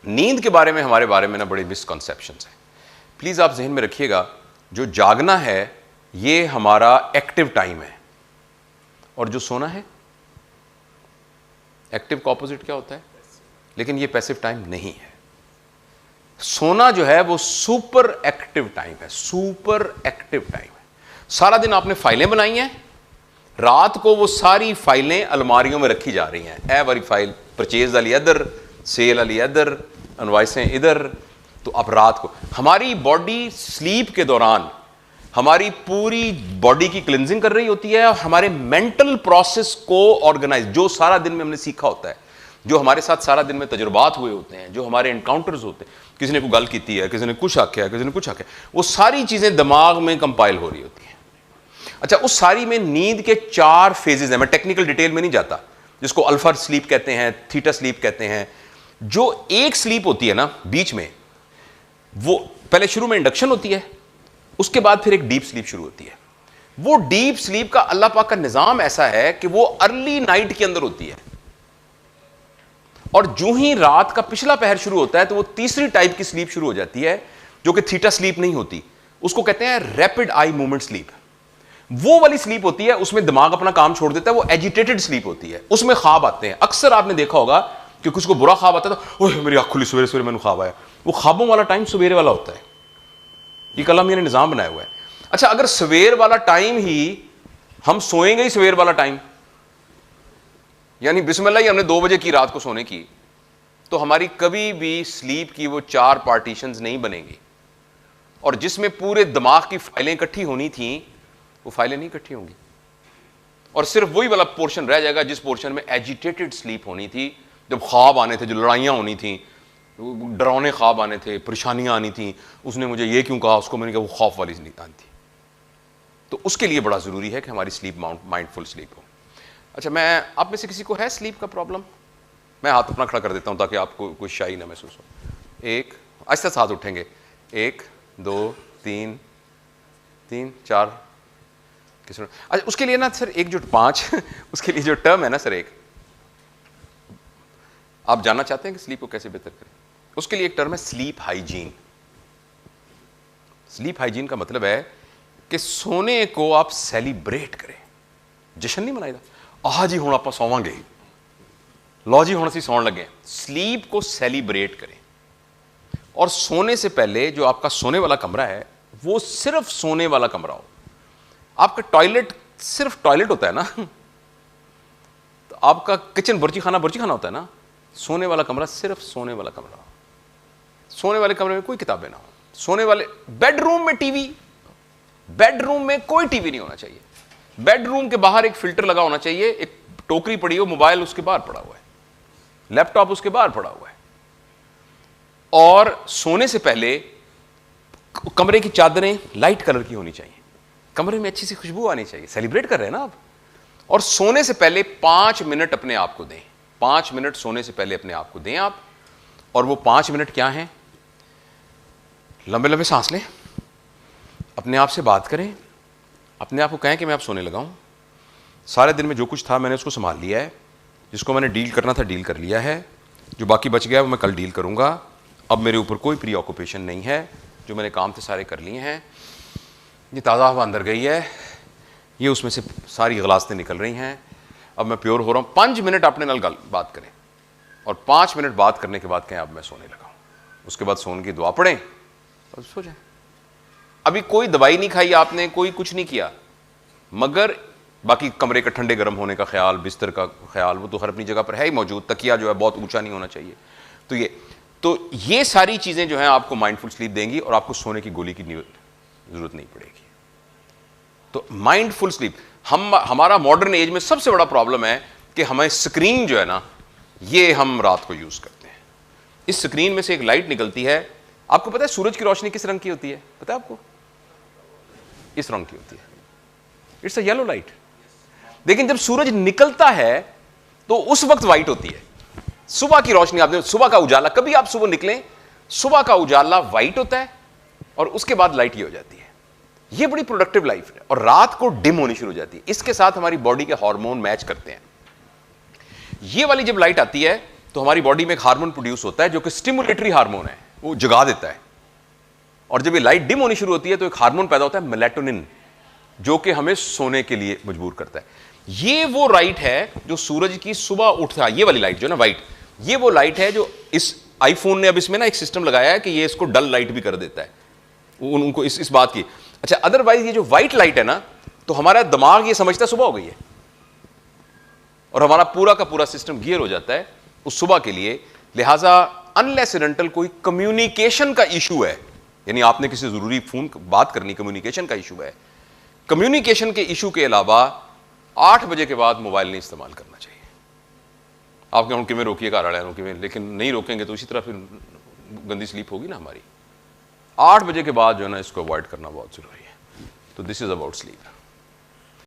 नींद के बारे में ना बड़े मिसकॉन्सेप्शंस हैं। प्लीज आप जहन में रखिएगा, जो जागना है ये हमारा एक्टिव टाइम है, और जो सोना है, एक्टिव का ऑपोजिट क्या होता है? लेकिन ये पैसिव टाइम नहीं है। सोना जो है वो सुपर एक्टिव टाइम है, सुपर एक्टिव टाइम है। सारा दिन आपने फाइलें बनाई हैं, रात को वो सारी फाइलें अलमारियों में रखी जा रही हैं। ए वाली फाइल परचेज वाली इधर, सेल वाली इधर, इनवॉइसें इधर। तो अब रात को हमारी बॉडी स्लीप के दौरान हमारी पूरी बॉडी की क्लिनजिंग कर रही होती है, और हमारे मेंटल प्रोसेस को ऑर्गेनाइज, जो सारा दिन में हमने सीखा होता है, जो हमारे साथ सारा दिन में तजुर्बात हुए होते हैं, जो हमारे एनकाउंटर्स होते हैं, किसी ने कोई गल की है, किसी ने कुछ आख्या है, किसी ने कुछ आख्या, वो सारी चीजें दिमाग में कंपाइल हो रही होती हैं। अच्छा, उस सारी में नींद के 4 फेजेस हैं। मैं टेक्निकल डिटेल में नहीं जाता, जिसको अल्फा स्लीप कहते हैं, थीटा स्लीप कहते हैं। जो एक स्लीप होती है ना बीच में, वो पहले शुरू में इंडक्शन होती है, उसके बाद फिर एक डीप स्लीप शुरू होती है। वो डीप स्लीप का अल्लाह पाक का निजाम ऐसा है कि वो अर्ली नाइट के अंदर होती है, और जो ही रात का पिछला पहर शुरू होता है तो वो तीसरी टाइप की स्लीप शुरू हो जाती है, जो कि थीटा स्लीप नहीं होती। उसको कहते हैं रैपिड आई मूवमेंट स्लीप। वो वाली स्लीप होती है, उसमें दिमाग अपना काम छोड़ देता है, वो एजिटेटेड स्लीप होती है। उसमें ख्वाब आते हैं। अक्सर आपने देखा होगा कि कुछ को बुरा ख्वाब आता है तो ओह मेरी आंख खुली, सवेरे सवेरे मैंने ख्वाब आया। वो ख्वाबों वाला टाइम सवेरे वाला होता है। ये कल हमने निजाम बनाया हुआ है। अच्छा, अगर सवेर वाला टाइम ही हम सोएंगे ही सवेर वाला टाइम, यानी बिस्मिल्लाह ही हमने 2 बजे की रात को सोने की, तो हमारी कभी भी स्लीप की वो 4 पार्टीशंस नहीं बनेंगी, और जिसमें पूरे दिमाग की फाइलें इकट्ठी होनी थी वो फाइलें नहीं इकट्ठी होंगी, और सिर्फ वही वाला पोर्शन रह जाएगा जिस पोर्शन में एजिटेटेड स्लीप होनी थी, जब ख्वाब आने थे, जो लड़ाइयां होनी थी, डरावने ख्वाब आने थे, परेशानियां आनी थी, उसने मुझे ये क्यों कहा, उसको मैंने कहा, वो खौफ वाली नींद आनी थी। तो उसके लिए बड़ा जरूरी है कि हमारी स्लीप माइंडफुल स्लीप हो। अच्छा, मैं आप में से किसी को है स्लीप का प्रॉब्लम? मैं हाथ अपना खड़ा कर देता हूं ताकि आपको कोई शाई ना महसूस हो। 1, आहिस्ता से हाथ उठेंगे। 1 2 3 3 4। किसी अच्छा, उसके लिए ना सर 1.5 उसके लिए जो टर्म है ना सर, एक आप जानना चाहते हैं कि स्लीप को कैसे बेहतर करें, उसके लिए एक टर्म है स्लीप हाइजीन। स्लीप हाइजीन का मतलब है कि सोने को आप सेलिब्रेट करें। जश्न नहीं मनाएगा, आह जी हुण आपां सोवांगे, लो जी हुण असीं सौण लगे। स्लीप को सेलिब्रेट करें, और सोने से पहले जो आपका सोने वाला कमरा है वो सिर्फ सोने वाला कमरा हो। आपका टॉयलेट सिर्फ टॉयलेट होता है ना, तो आपका किचन बुर्जी खाना होता है ना। सोने वाला कमरा सिर्फ सोने वाला कमरा हो। सोने वाले कमरे में कोई किताबें ना हो। सोने वाले बेडरूम में टीवी, बेडरूम में कोई टीवी नहीं होना चाहिए। बेडरूम के बाहर एक फिल्टर लगा होना चाहिए, एक टोकरी पड़ी हो, मोबाइल उसके बाहर पड़ा हुआ है, लैपटॉप उसके बाहर पड़ा हुआ है। और सोने से पहले कमरे की चादरें लाइट कलर की होनी चाहिए, कमरे में अच्छी सी खुशबू आनी चाहिए। सेलिब्रेट कर रहे हैं ना आप। और सोने से पहले 5 मिनट अपने आप को दें। 5 मिनट सोने से पहले अपने आप को दें आप। और वो 5 मिनट क्या हैं? लंबे लंबे सांस लें, अपने आप से बात करें, अपने आप को कहें कि मैं अब सोने लगा हूं। सारे दिन में जो कुछ था मैंने उसको संभाल लिया है, जिसको मैंने डील करना था डील कर लिया है, जो बाकी बच गया वो मैं कल डील करूंगा। अब मेरे ऊपर कोई प्री ऑक्यूपेशन नहीं है, जो मैंने काम थे सारे कर लिए हैं। ये ताज़ा हवा अंदर गई है, ये उसमें से सारी गलास्तें निकल रही हैं, अब मैं प्योर हो रहा हूँ। 5 मिनट अपने नाल बात करें, और 5 मिनट बात करने के बाद कहें अब मैं सोने लगा हूँ। उसके बाद सोने की दुआ पढ़ें और सो जाएं। अभी कोई दवाई नहीं खाई आपने, कोई कुछ नहीं किया, मगर बाकी कमरे का ठंडे गर्म होने का ख्याल, बिस्तर का ख्याल, वो तो हर अपनी जगह पर है ही मौजूद। तकिया जो है बहुत ऊंचा नहीं होना चाहिए। तो ये सारी चीज़ें जो हैं आपको माइंडफुल स्लीप देंगी, और आपको सोने की गोली की जरूरत नहीं पड़ेगी। तो माइंडफुल स्लीप हमारा मॉडर्न एज में सबसे बड़ा प्रॉब्लम है कि हमें स्क्रीन जो है ना, ये हम रात को यूज करते हैं। इस स्क्रीन में से एक लाइट निकलती है। आपको पता है सूरज की रोशनी किस रंग की होती है? पता है आपको? इस रंग की होती है। It's a yellow light. लेकिन जब सूरज निकलता है तो उस वक्त व्हाइट होती है। सुबह की रोशनी, आपने सुबह का उजाला, कभी आप सुबह निकलें, सुबह का उजाला व्हाइट होता है, और उसके बाद लाइट ये हो जाती है। ये बड़ी प्रोडक्टिव लाइफ है। और रात को डिम होनी शुरू हो जाती है। इसके साथ हमारी बॉडी के हार्मोन मैच करते हैं। ये वाली जब लाइट आती है तो हमारी बॉडी में एक हार्मोन प्रोड्यूस होता है जो कि स्टिमुलेटरी हार्मोन है, वो जगा देता है। और जब ये लाइट डिम होनी शुरू होती है तो एक हार्मोन पैदा होता है मेलेटोनिन, जो कि हमें सोने के लिए मजबूर करता है। ये वो लाइट है जो सूरज की सुबह उठता है, ये वाली लाइट जो ना वाइट, ये वो लाइट है जो इस आईफोन ने अब इसमें ना एक सिस्टम लगाया है कि ये इसको डल लाइट भी कर देता है उनको इस बात की। अच्छा, अदरवाइज ये जो व्हाइट लाइट है ना, तो हमारा दिमाग ये समझता है सुबह हो गई है और हमारा पूरा का पूरा सिस्टम गियर हो जाता है उस सुबह के लिए। लिहाजा अनलेस एंड अनटिल कोई कम्युनिकेशन का इशू है, यानी आपने किसी जरूरी फोन बात करनी, कम्युनिकेशन का इशू है, कम्युनिकेशन के इशू के अलावा 8 बजे के बाद मोबाइल नहीं इस्तेमाल करना चाहिए। आप कहूँ कि मैं रोकिए घर वाले रोकिए, लेकिन नहीं रोकेंगे तो इसी तरह फिर गंदी स्लीप होगी ना हमारी। 8 बजे के बाद जो है ना इसको अवॉइड करना बहुत जरूरी है। तो दिस इज अबाउट स्लीप।